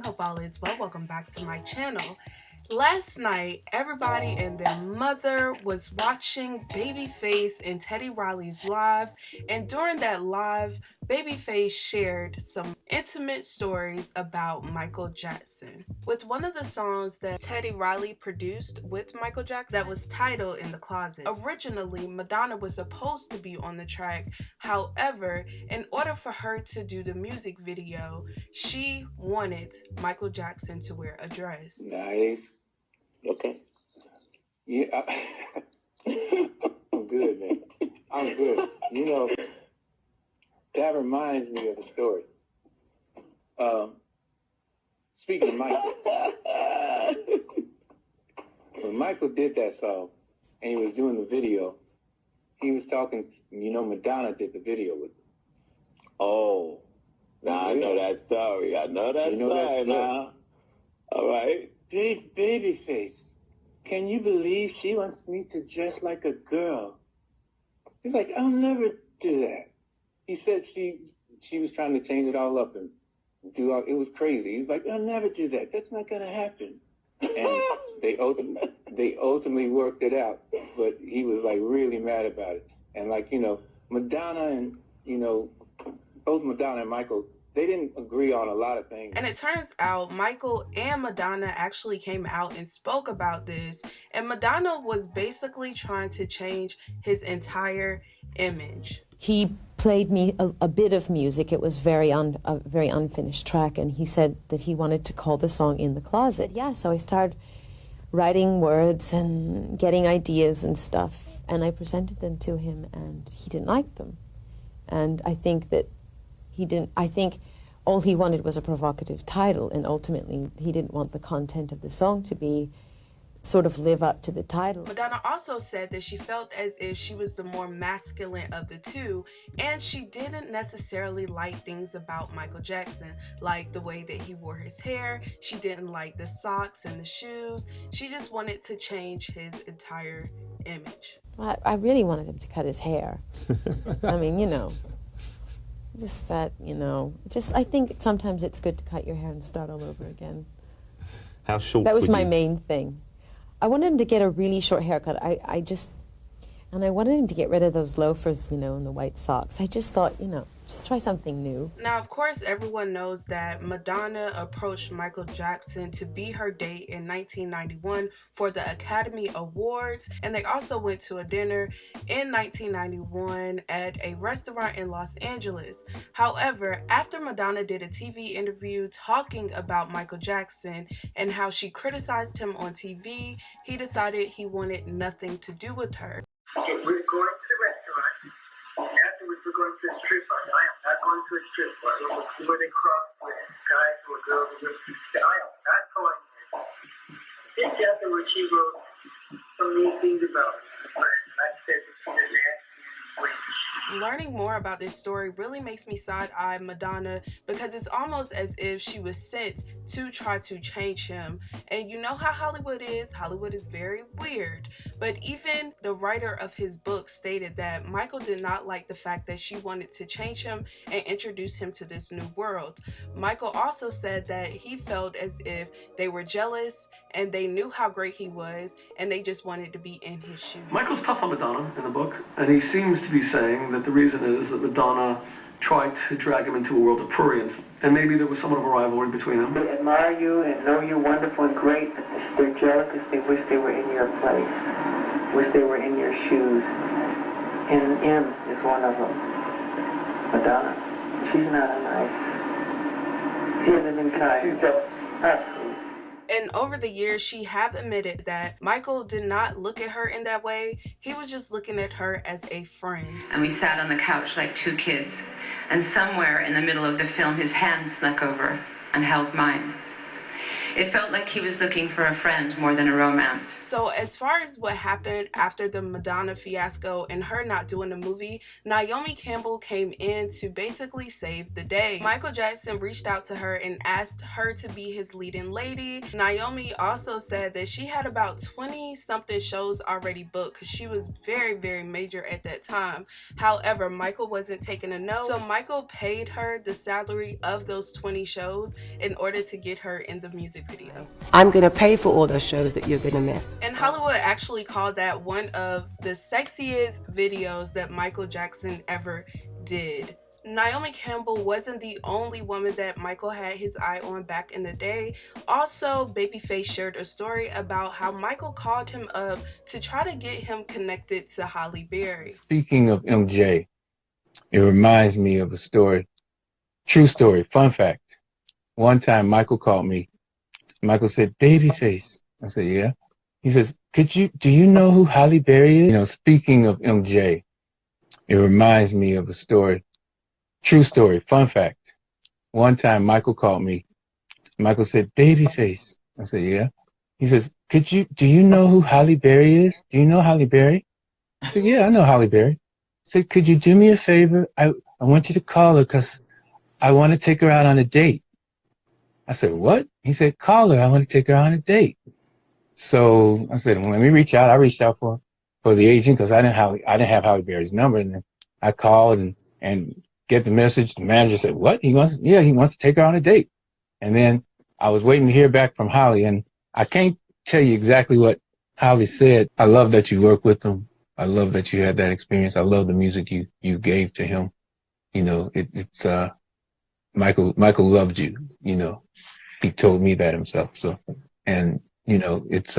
Hope all is well. Welcome back to my channel. Last night, everybody and their mother was watching Babyface and Teddy Riley's live, and during that live, Babyface shared some intimate stories about Michael Jackson. With one of the songs that Teddy Riley produced with Michael Jackson that was titled In the Closet. Originally, Madonna was supposed to be on the track. However, in order for her to do the music video, she wanted Michael Jackson to wear a dress. Nice. Okay. Yeah, I'm good, man. I'm good. You know, that reminds me of a story. Speaking of Michael, when Michael did that song and he was doing the video, he was talking, Madonna did the video with him. Oh, now I know that story. I know that story now. All right. Babyface, can you believe she wants me to dress like a girl? He's like, I'll never do that. He said she was trying to change it all up and do all, it was crazy. He was like, I'll never do that. That's not going to happen. And they ultimately worked it out, but he was like really mad about it. And like, Madonna and, both Madonna and Michael, they didn't agree on a lot of things. And it turns out Michael and Madonna actually came out and spoke about this. And Madonna was basically trying to change his entire image. He played me a bit of music. It was a very unfinished track. And he said that he wanted to call the song In the Closet. Yeah, so I started writing words and getting ideas and stuff. And I presented them to him and he didn't like them. And I think that I think all he wanted was a provocative title, and ultimately he didn't want the content of the song to be sort of live up to the title. Madonna also said that she felt as if she was the more masculine of the two, and she didn't necessarily like things about Michael Jackson, like the way that he wore his hair. She didn't like the socks and the shoes. She just wanted to change his entire image. I really wanted him to cut his hair. I mean, just that, I think sometimes it's good to cut your hair and start all over again. How short? That was my main thing. I wanted him to get a really short haircut. And I wanted him to get rid of those loafers, and the white socks. I just thought, just try something new. Now, of course, everyone knows that Madonna approached Michael Jackson to be her date in 1991 for the Academy Awards, and they also went to a dinner in 1991 at a restaurant in Los Angeles. However, after Madonna did a TV interview talking about Michael Jackson and how she criticized him on TV, he decided he wanted nothing to do with her. Okay, we're going to the restaurant. Afterwards, we're going to a strip bar. I am not going to a strip bar where they cross with guys or girls. I am not going there. Just afterwards, she wrote some mean things about me. And I said that she didn't ask me. Learning more about this story really makes me side-eye Madonna, because it's almost as if she was sent to try to change him. And you know how Hollywood is. Hollywood is very weird. But even the writer of his book stated that Michael did not like the fact that she wanted to change him and introduce him to this new world. Michael also said that he felt as if they were jealous and they knew how great he was and they just wanted to be in his shoes. Michael's tough on Madonna in the book, and he seems to be saying that the reason is that Madonna tried to drag him into a world of prurience, and maybe there was somewhat of a rivalry between them. They admire you and know you're wonderful and great, but they're jealous because they wish they were in your place, wish they were in your shoes. And M is one of them. Madonna, she's not a nice. She hasn't been kind. She's just absolutely. And over the years, she have admitted that Michael did not look at her in that way. He was just looking at her as a friend. And we sat on the couch like two kids. And somewhere in the middle of the film, his hand snuck over and held mine. It felt like he was looking for a friend more than a romance. So as far as what happened after the Madonna fiasco and her not doing the movie, Naomi Campbell came in to basically save the day. Michael Jackson reached out to her and asked her to be his leading lady. Naomi also said that she had about 20 something shows already booked because she was very, very major at that time. However, Michael wasn't taking a no, so Michael paid her the salary of those 20 shows in order to get her in the music video. I'm gonna pay for all those shows that you're gonna miss. And Hollywood actually called that one of the sexiest videos that Michael Jackson ever did. Naomi Campbell wasn't the only woman that Michael had his eye on back in the day. Also, Babyface shared a story about how Michael called him up to try to get him connected to Halle Berry. Speaking of MJ, it reminds me of a story, true story, fun fact. One time Michael called me. Michael said, "Babyface." I said, "Yeah." He says, do you know who Halle Berry is? You know, speaking of MJ, it reminds me of a story, true story, fun fact. One time Michael called me. Michael said, "Babyface." I said, "Yeah." He says, do you know who Halle Berry is? Do you know Halle Berry? I said, "Yeah, I know Halle Berry." I said, "Could you do me a favor? I want you to call her because I want to take her out on a date." I said, "What?" He said, "Call her. I want to take her on a date." So I said, "Well, let me reach out." I reached out for the agent because I didn't have Halle Berry's number, and then I called and get the message. The manager said, "What? He wants to take her on a date." And then I was waiting to hear back from Halle, and I can't tell you exactly what Halle said. "I love that you work with him. I love that you had that experience. I love the music you gave to him. You know, it's Michael loved you. You know, he told me that himself. So, and you know, it's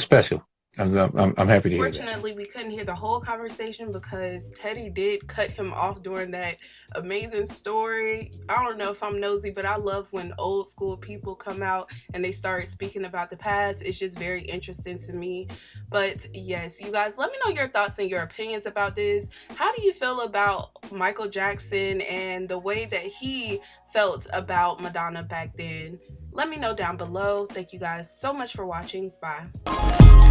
special. I'm happy to hear that. Fortunately, we couldn't hear the whole conversation because Teddy did cut him off during that amazing story. I don't know if I'm nosy, but I love when old school people come out and they start speaking about the past. It's just very interesting to me. But yes, you guys, let me know your thoughts and your opinions about this. How do you feel about Michael Jackson and the way that he felt about Madonna back then? Let me know down below. Thank you guys so much for watching. Bye.